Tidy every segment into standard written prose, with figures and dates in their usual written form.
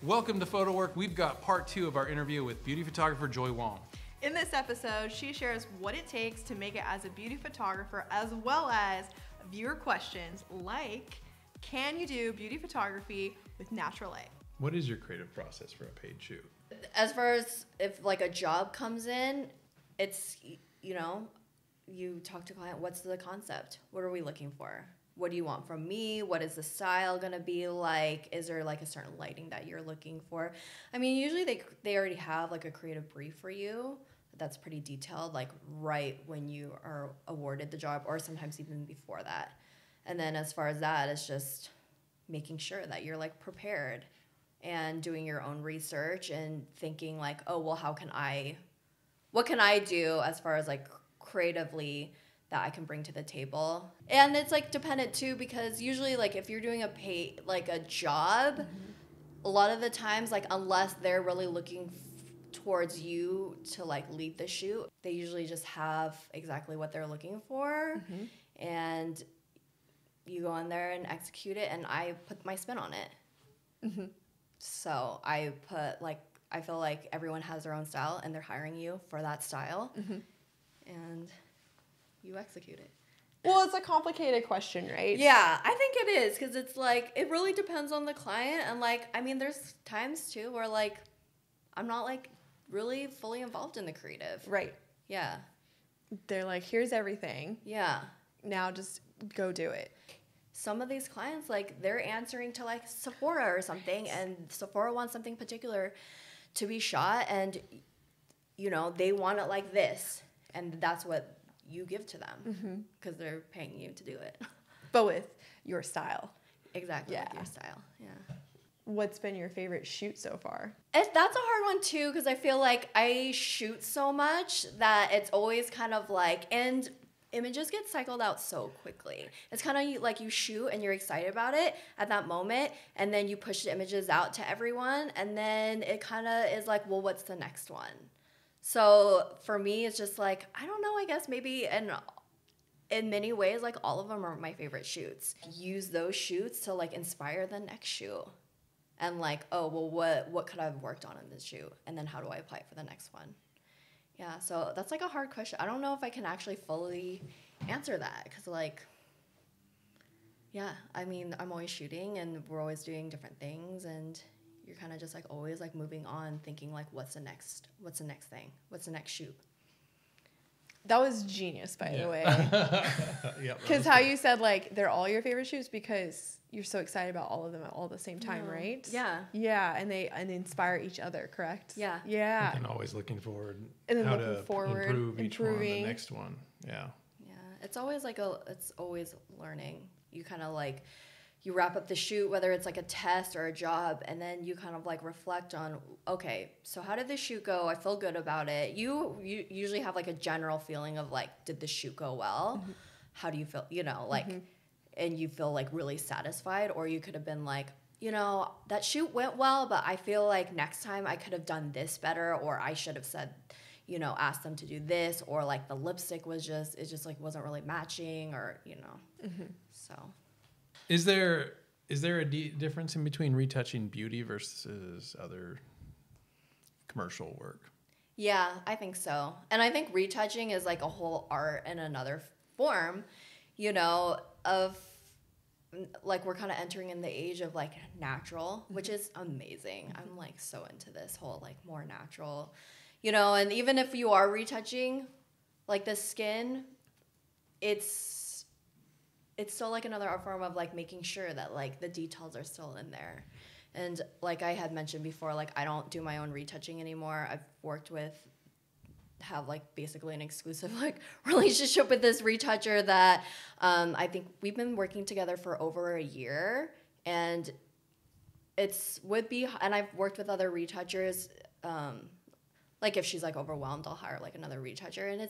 Welcome to Photowrk. We've got part 2 of our interview with beauty photographer Joy Wong. In this episode, she shares what it takes to make it as a beauty photographer, as well as viewer questions like, can you do beauty photography with natural light? What is your creative process for a paid shoot? As far as if like a job comes in, it's, you know, you talk to client, what's the concept? What are we looking for? What do you want from me? What is the style gonna be like? Is there like a certain lighting that you're looking for? I mean, usually they already have like a creative brief for you that's pretty detailed, like right when you are awarded the job, or sometimes even before that. And then as far as that, it's just making sure that you're like prepared and doing your own research and thinking like, oh, well, what can I do as far as like creatively that I can bring to the table? And it's like dependent too, because usually like if you're doing a job, a lot of the times, like unless they're really looking towards you to like lead the shoot, they usually just have exactly what they're looking for. And you go in there and execute it, and I put my spin on it. So I feel like everyone has their own style and they're hiring you for that style, and you execute it. Well, it's a complicated question, right? Yeah, I think it is, because it's like, it really depends on the client. And like, I mean, there's times too where like, I'm not like really fully involved in the creative. Right. Yeah. They're like, here's everything. Yeah. Now just go do it. Some of these clients, like, they're answering to like Sephora or something, and Sephora wants something particular to be shot, and you know, they want it like this, and that's what you give to them because they're paying you to do it. But with your style. Exactly. Yeah. With your style. Yeah. What's been your favorite shoot so far? That's a hard one too, because I feel like I shoot so much that it's always kind of like, and images get cycled out so quickly. It's kind of like you shoot and you're excited about it at that moment, and then you push the images out to everyone, and then it kind of is like, well, what's the next one? So for me, it's just like, I don't know, I guess maybe in many ways, like all of them are my favorite shoots. Use those shoots to like inspire the next shoot. And like, oh, well, what could I have worked on in this shoot? And then how do I apply it for the next one? Yeah, so that's like a hard question. I don't know if I can actually fully answer that, because like, yeah, I mean, I'm always shooting and we're always doing different things, and you're kind of just like always like moving on, thinking like, what's the next thing? What's the next shoot? That was genius, by the way. Yep, Because how you said like they're all your favorite shoots because you're so excited about all of them at all the same time, right? Yeah. Yeah, and they inspire each other, correct? Yeah. Yeah. And always looking forward. And then how looking to forward, improve each one, improving. the next one. Yeah. Yeah, it's always like it's always learning. You kind of like, you wrap up the shoot, whether it's like a test or a job, and then you kind of like reflect on, okay, so how did the shoot go? I feel good about it. You usually have like a general feeling of like, did the shoot go well? How do you feel? You know, like, and you feel like really satisfied, or you could have been like, you know, that shoot went well, but I feel like next time I could have done this better, or I should have said, you know, asked them to do this, or like the lipstick was just, it just like wasn't really matching, or, you know, so. Is there a difference in between retouching beauty versus other commercial work? Yeah, I think so. And I think retouching is like a whole art in another form, you know, of like, we're kind of entering in the age of like natural, which is amazing. I'm like so into this whole like more natural, you know, and even if you are retouching like the skin, it's still like another art form of like making sure that like the details are still in there. And like I had mentioned before, like I don't do my own retouching anymore. Have like basically an exclusive like relationship with this retoucher that I think we've been working together for over a year, and and I've worked with other retouchers. Like if she's like overwhelmed, I'll hire like another retoucher, and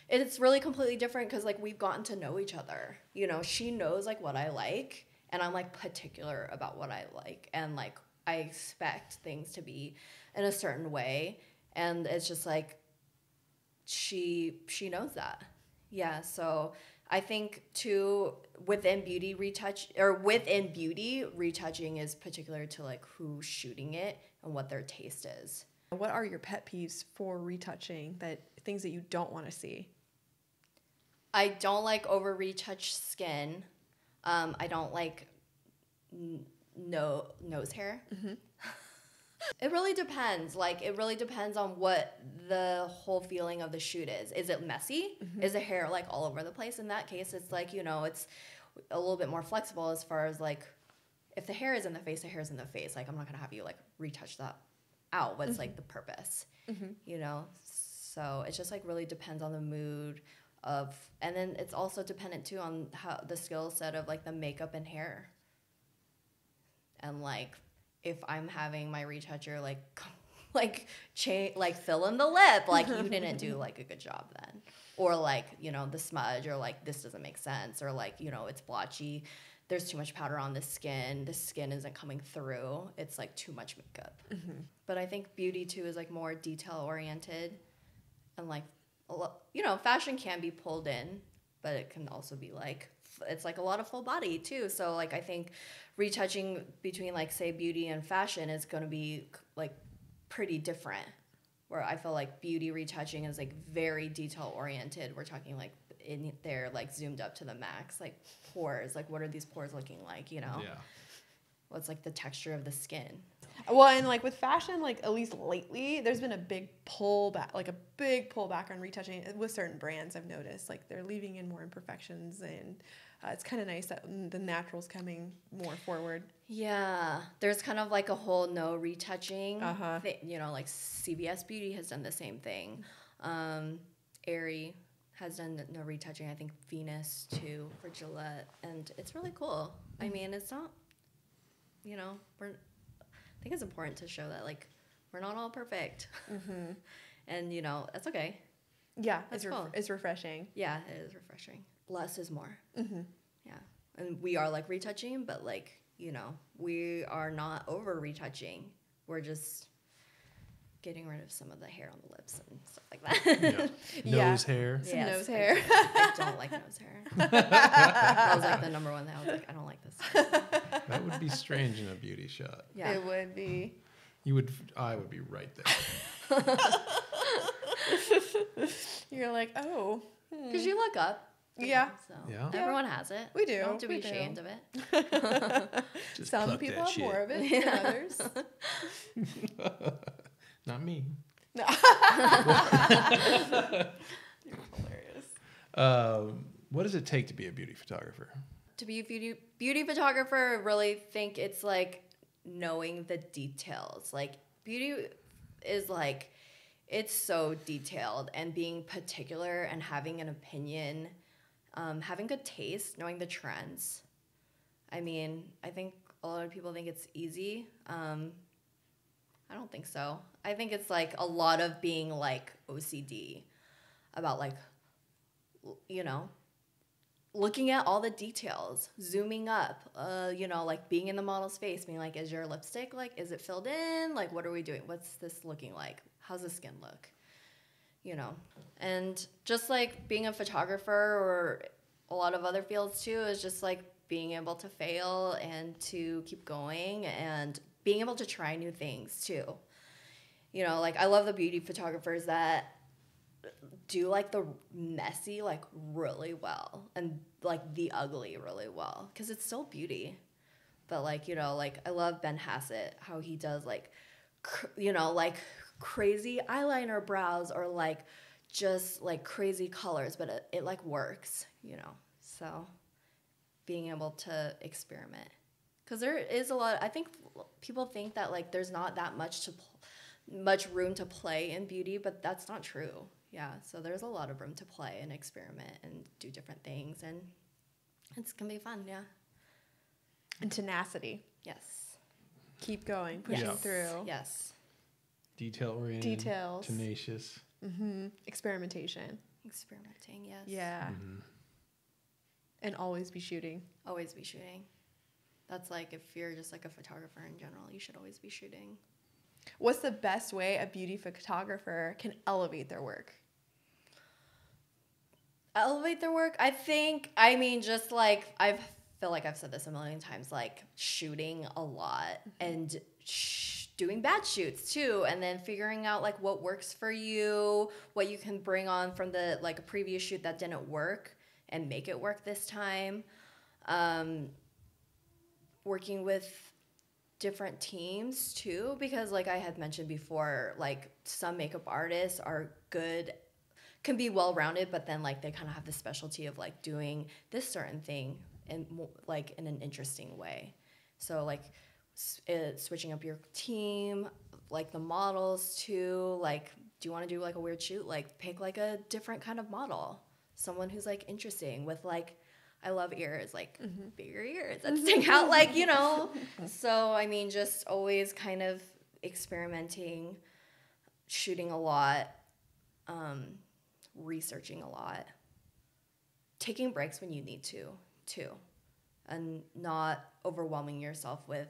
it's really completely different because like we've gotten to know each other. You know, she knows like what I like, and I'm like particular about what I like, and like I expect things to be in a certain way, and it's just like she knows that. Yeah, so I think too within beauty retouching is particular to like who's shooting it and what their taste is. What are your pet peeves for retouching, things that you don't want to see? I don't like over retouched skin. I don't like nose hair. Mm-hmm. It really depends. Like, it really depends on what the whole feeling of the shoot is. Is it messy? Mm-hmm. Is the hair like all over the place? In that case, it's like, you know, it's a little bit more flexible as far as like, if the hair is in the face, the hair is in the face. Like, I'm not gonna have you like retouch that out. What's like the purpose? Mm-hmm. You know? So it just like really depends on the mood of, and then it's also dependent too on how the skill set of like the makeup and hair. And like, if I'm having my retoucher like fill in the lip, like you didn't do like a good job then, or like, you know, the smudge, or like this doesn't make sense, or like, you know, it's blotchy, there's too much powder on the skin isn't coming through, it's like too much makeup. Mm-hmm. But I think beauty too is like more detail oriented, and like you know, fashion can be pulled in, but it can also be like, it's like a lot of full body too. So like, I think retouching between like say beauty and fashion is going to be like pretty different, where I feel like beauty retouching is like very detail oriented. We're talking like in there, like zoomed up to the max, like pores, like what are these pores looking like, you know? Yeah. What's like the texture of the skin? Well, and like with fashion, like at least lately, there's been a big pullback on retouching with certain brands. I've noticed like they're leaving in more imperfections, and it's kind of nice that the natural's coming more forward. Yeah, there's kind of like a whole no retouching thing, you know, like CVS Beauty has done the same thing. Aerie has done no retouching. I think Venus too for Gillette, and it's really cool. I mean, it's not, you know, I think it's important to show that like we're not all perfect, and you know that's okay. Yeah, that's cool. It's refreshing. Yeah, it is refreshing. Less is more. Mm-hmm. Yeah, and we are like retouching, but like, you know, we are not over retouching. We're just getting rid of some of the hair on the lips and stuff like that. Yeah. Nose hair. Some nose hair. I don't like nose hair. That was like the number one thing. I was like, I don't like this. That would be strange in a beauty shot. Yeah. It would be. I would be right there. You're like, oh. Because you look up. Yeah. So everyone has it. We do. You don't have to be ashamed of it. Some people have more of it than others. Not me. No. You're hilarious. What does it take to be a beauty photographer? To be a beauty photographer, I really think it's like knowing the details. Like beauty is like, it's so detailed, and being particular and having an opinion, having good taste, knowing the trends. I mean, I think a lot of people think it's easy. I don't think so. I think it's like a lot of being like OCD about like, you know, looking at all the details, zooming up, you know, like being in the model's face, being like, is your lipstick, like, is it filled in? Like, what are we doing? What's this looking like? How's the skin look? You know, and just like being a photographer or a lot of other fields too is just like being able to fail and to keep going and being able to try new things too. You know, like I love the beauty photographers that do like the messy like really well and like the ugly really well, because it's still beauty. But like, you know, like I love Ben Hassett, how he does like you know, like crazy eyeliner brows or like just like crazy colors, but it like works, you know. So being able to experiment, because there is a lot. I think people think that like there's not that much room to play in beauty, but that's not true. Yeah, so there's a lot of room to play and experiment and do different things, and it's gonna be fun. Yeah. And tenacity. Yes. Keep going, pushing through. Yes. Detail-oriented. Details. Tenacious. Mm-hmm. Experimentation. Experimenting, yes. Yeah. Mm-hmm. And always be shooting. Always be shooting. That's like, if you're just like a photographer in general, you should always be shooting. What's the best way a beauty photographer can elevate their work? Elevate their work? I mean, just like, feel like I've said this a million times, like shooting a lot and doing batch shoots too, and then figuring out like what works for you, what you can bring on from the like a previous shoot that didn't work and make it work this time. Working with different teams too, because like I had mentioned before, like some makeup artists are good, can be well-rounded, but then like they kind of have the specialty of like doing this certain thing and like in an interesting way. So like switching up your team, like the models too, like do you want to do like a weird shoot, like pick like a different kind of model, someone who's like interesting with like, I love ears, like bigger ears that stick out, like, you know. So I mean, just always kind of experimenting, shooting a lot, researching a lot, taking breaks when you need to too, and not overwhelming yourself with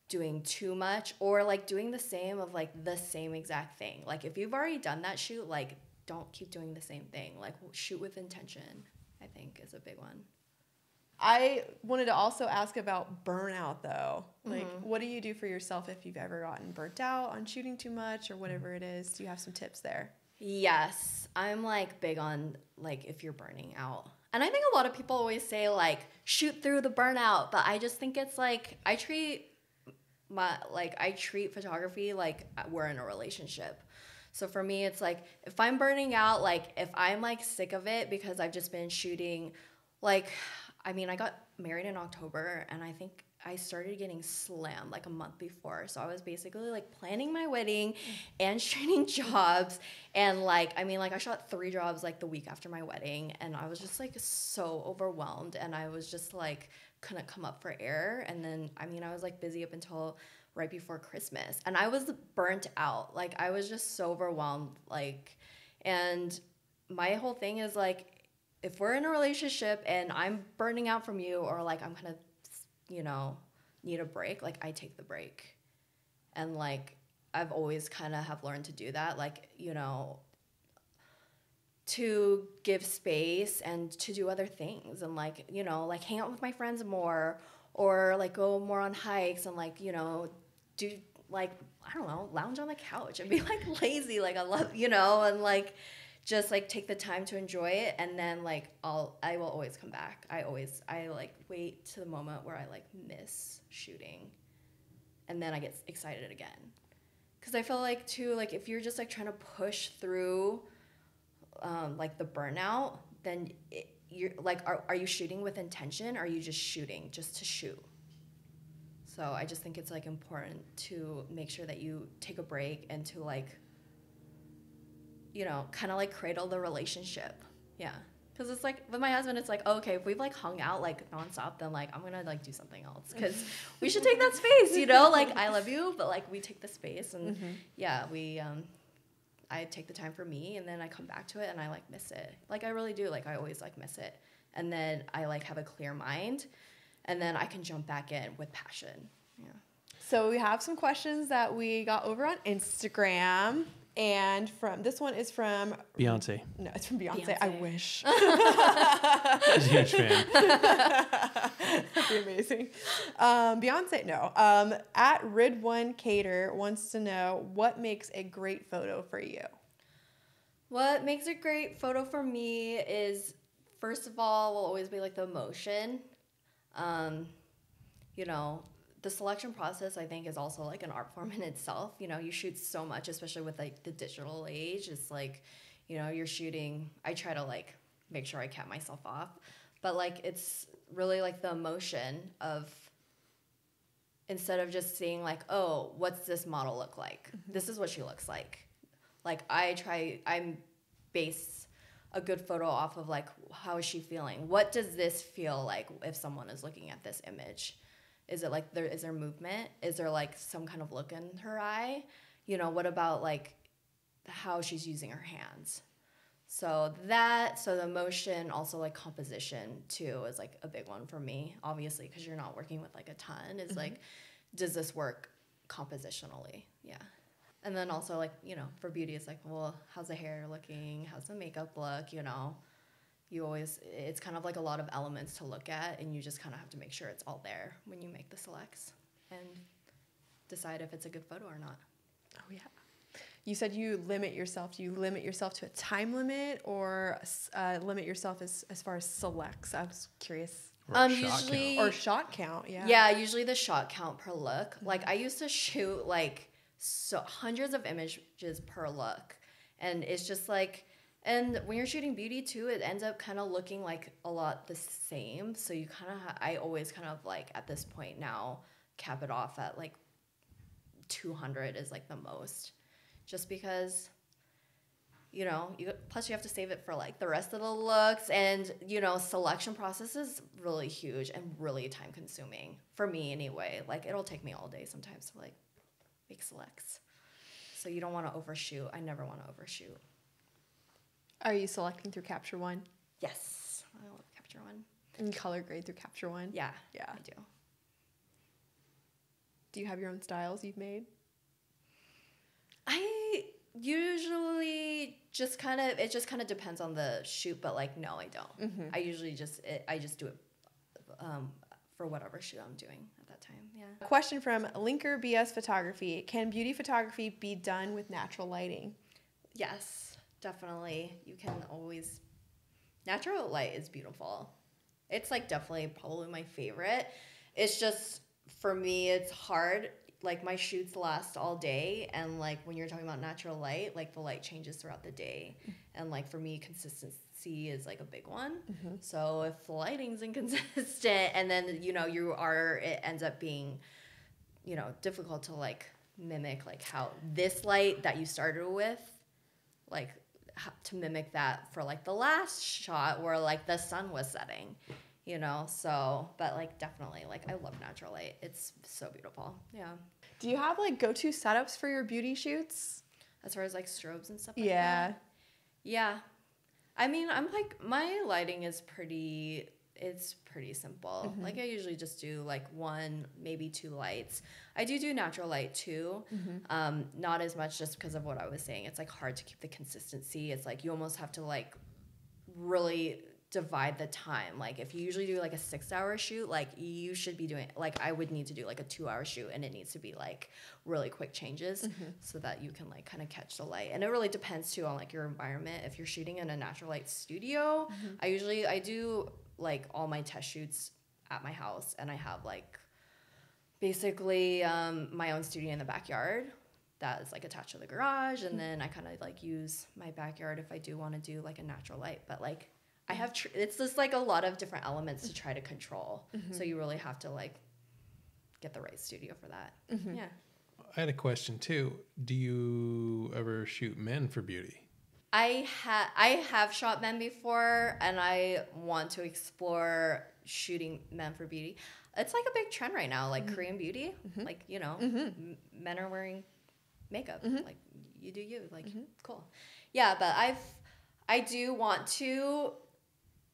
doing too much or like doing the same of like the same exact thing. Like if you've already done that shoot, like don't keep doing the same thing. Like shoot with intention, I think is a big one. I wanted to also ask about burnout though. Like what do you do for yourself if you've ever gotten burnt out on shooting too much or whatever it is? Do you have some tips there? Yes, I'm like big on like if you're burning out. And I think a lot of people always say like shoot through the burnout, but I just think it's like I treat photography like we're in a relationship. So for me it's like if I'm burning out, like if I'm like sick of it because I've just been shooting, like I mean I got married in October and I think I started getting slammed like a month before. So I was basically like planning my wedding and shooting jobs. And like, I mean, like I shot 3 jobs like the week after my wedding and I was just like so overwhelmed and I was just like, couldn't come up for air. And then, I mean, I was like busy up until right before Christmas and I was burnt out. Like I was just so overwhelmed. Like, and my whole thing is like, if we're in a relationship and I'm burning out from you or like I'm kind of, you know, need a break, like I take the break. And like I've always kind of have learned to do that, like, you know, to give space and to do other things and like, you know, like hang out with my friends more or like go more on hikes and like, you know, do like, I don't know, lounge on the couch and be like lazy, like I love, you know, and like just like take the time to enjoy it and then like I will always come back. I like wait to the moment where I like miss shooting and then I get excited again. Cause I feel like too, like if you're just like trying to push through like the burnout, then you're like, are you shooting with intention or are you just shooting just to shoot? So I just think it's like important to make sure that you take a break and to like, you know, kind of like cradle the relationship. Yeah. Because it's like with my husband, it's like, oh, okay, if we've like hung out like nonstop, then like I'm going to like do something else because we should take that space, you know, like I love you, but like we take the space and yeah, I take the time for me and then I come back to it and I like miss it. Like I really do. Like I always like miss it. And then I like have a clear mind and then I can jump back in with passion. Yeah. So we have some questions that we got over on Instagram. And this one is from Beyonce. No, it's from Beyonce. I wish. She's a huge fan. That'd be amazing. Beyonce, no. At Rid1 Cater wants to know what makes a great photo for you. What makes a great photo for me is, first of all, will always be like the emotion. You know, the selection process, I think, is also like an art form in itself. You know, you shoot so much, especially with like the digital age. It's like, you know, you're shooting. I try to like make sure I cap myself off, but like it's really like the emotion of instead of just seeing like, oh, what's this model look like? This is what she looks like. Like I base a good photo off of like how is she feeling? What does this feel like if someone is looking at this image? Is it like is there movement? Is there like some kind of look in her eye? You know, what about like how she's using her hands? So the emotion, also like composition too is like a big one for me, obviously, because you're not working with like a ton. Is like, does this work compositionally? Yeah. And then also like, you know, for beauty, it's like, well, how's the hair looking? How's the makeup look? You know, it's kind of like a lot of elements to look at and you just kind of have to make sure it's all there when you make the selects. And decide if it's a good photo or not. Oh yeah. You said you limit yourself. Do you limit yourself to a time limit or limit yourself as far as selects? I was curious. Or Usually count. Or shot count, yeah. Yeah, usually the shot count per look. Like I used to shoot like hundreds of images per look, and it's just like, and when you're shooting beauty too, it ends up kind of looking like a lot the same. So you kind of I always kind of like at this point now cap it off at like 200 is like the most, just because. Plus you have to save it for like the rest of the looks, and selection process is really huge and really time consuming for me anyway. Like it'll take me all day sometimes to like make selects. So you don't want to overshoot. I never want to overshoot. Are you selecting through Capture One? Yes, I love Capture One. And color grade through Capture One? Yeah, Yeah. I do. Do you have your own styles you've made? I usually just kind of depends on the shoot, but like no, I don't. Mm-hmm. I usually just do it for whatever shoot I'm doing at that time. Yeah. Question from Linker BS Photography. Can beauty photography be done with natural lighting? Yes, definitely. You can always. Natural light is beautiful. It's like definitely probably my favorite. It's just for me, it's hard. Like my shoots last all day, and like when you're talking about natural light, like the light changes throughout the day, and like for me consistency is like a big one. Mm-hmm. So if the lighting's inconsistent, and then it ends up being difficult to like mimic like how this light that you started with, like to mimic that for like the last shot where like the sun was setting. So, but like definitely, like I love natural light. It's so beautiful. Yeah. Do you have like go-to setups for your beauty shoots? As far as like strobes and stuff like Yeah. that? Yeah. I mean, I'm like, my lighting is pretty simple. Mm-hmm. Like I usually just do like one, maybe two lights. I do natural light too. Mm-hmm. Not as much just because of what I was saying. It's like hard to keep the consistency. It's like you almost have to like really divide the time. Like if you usually do like a 6-hour shoot, like you should be doing, like I would need to do like a 2-hour shoot, and it needs to be like really quick changes so that you can like kind of catch the light. And it really depends too on like your environment. If you're shooting in a natural light studio, I do like all my test shoots at my house, and I have like basically my own studio in the backyard that is like attached to the garage, and then I kind of like use my backyard if I do want to do like a natural light. But like I have it's just like a lot of different elements to try to control, so you really have to like get the right studio for that. Yeah. I had a question too. Do you ever shoot men for beauty? I have shot men before, and I want to explore shooting men for beauty. It's like a big trend right now, like Korean beauty. Like men are wearing makeup. Like you do you. Like cool. Yeah, but I do want to.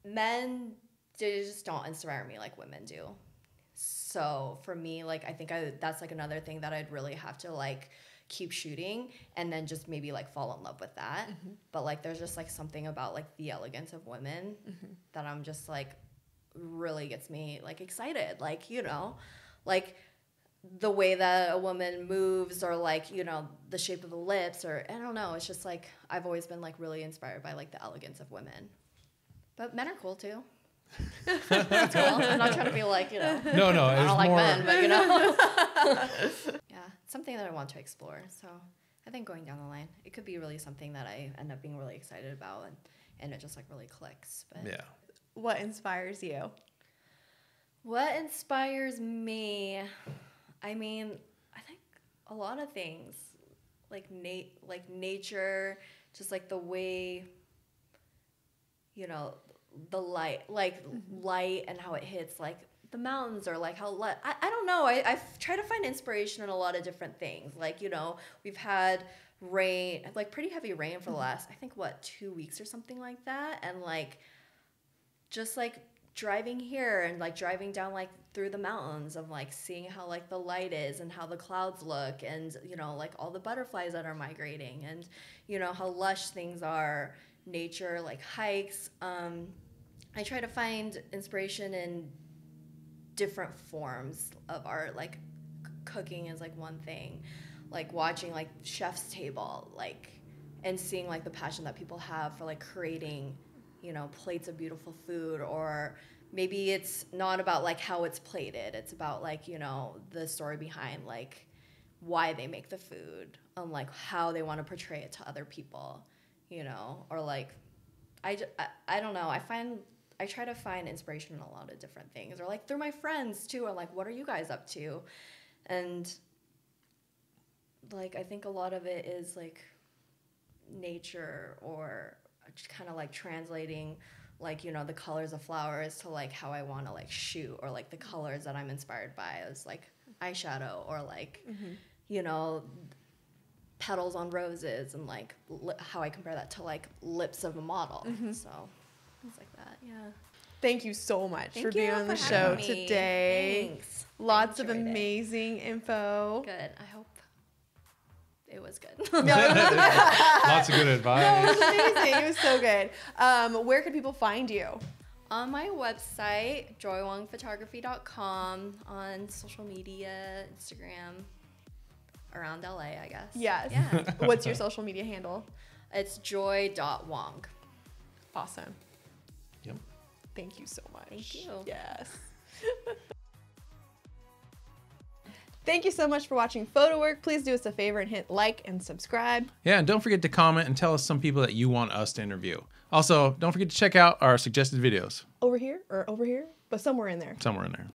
Men, they just don't inspire me like women do. So for me, like I think that's like another thing that I'd really have to like keep shooting, and then just maybe like fall in love with that. But like there's just like something about like the elegance of women that I'm just like really gets me like excited. Like like the way that a woman moves, or like the shape of the lips, or I don't know. It's just like I've always been like really inspired by like the elegance of women. But men are cool too. That's cool. I'm not trying to be like, No, I don't like more... men, but yeah, it's something that I want to explore. So I think going down the line, it could be really something that I end up being really excited about, and it just like really clicks. But Yeah. What inspires you? What inspires me? I mean, I think a lot of things, like nature, just like the way, the light, light and how it hits like the mountains, or like how light. I don't know. I've tried to find inspiration in a lot of different things. Like, we've had rain, like pretty heavy rain for the last, I think 2 weeks or something like that. And like, just like driving here and like driving down like through the mountains, of like seeing how like the light is and how the clouds look, and like all the butterflies that are migrating, and how lush things are, nature, like hikes. I try to find inspiration in different forms of art, like cooking is like one thing, like watching like Chef's Table, like, and seeing like the passion that people have for like creating, you know, plates of beautiful food. Or maybe it's not about like how it's plated, it's about like, you know, the story behind like why they make the food and like how they want to portray it to other people, you know. Or like I don't know, I try to find inspiration in a lot of different things, or like through my friends too, or like what are you guys up to. And like I think a lot of it is like nature, or just kind of like translating like, you know, the colors of flowers to like how I want to like shoot, or like the colors that I'm inspired by as like eyeshadow, or like you know, petals on roses, and like how I compare that to like lips of a model. So things like that. Yeah. Thank you so much Thank for being you on the for show having me. today. Thanks. Lots I of enjoyed it. amazing info. Good. I hope it was good. Lots of good No, it advice. was amazing. It was so good. Where can people find you? On my website, joywongphotography.com, on social media, Instagram, around LA, I guess. Yes. Yeah. What's your social media handle? It's joy.wong. Awesome. Yep. Thank you so much. Thank you. Yes. Thank you so much for watching Photowrk. Please do us a favor and hit like and subscribe. Yeah, and don't forget to comment and tell us some people that you want us to interview. Also, don't forget to check out our suggested videos Over here or over here, but somewhere in there. somewhere in there.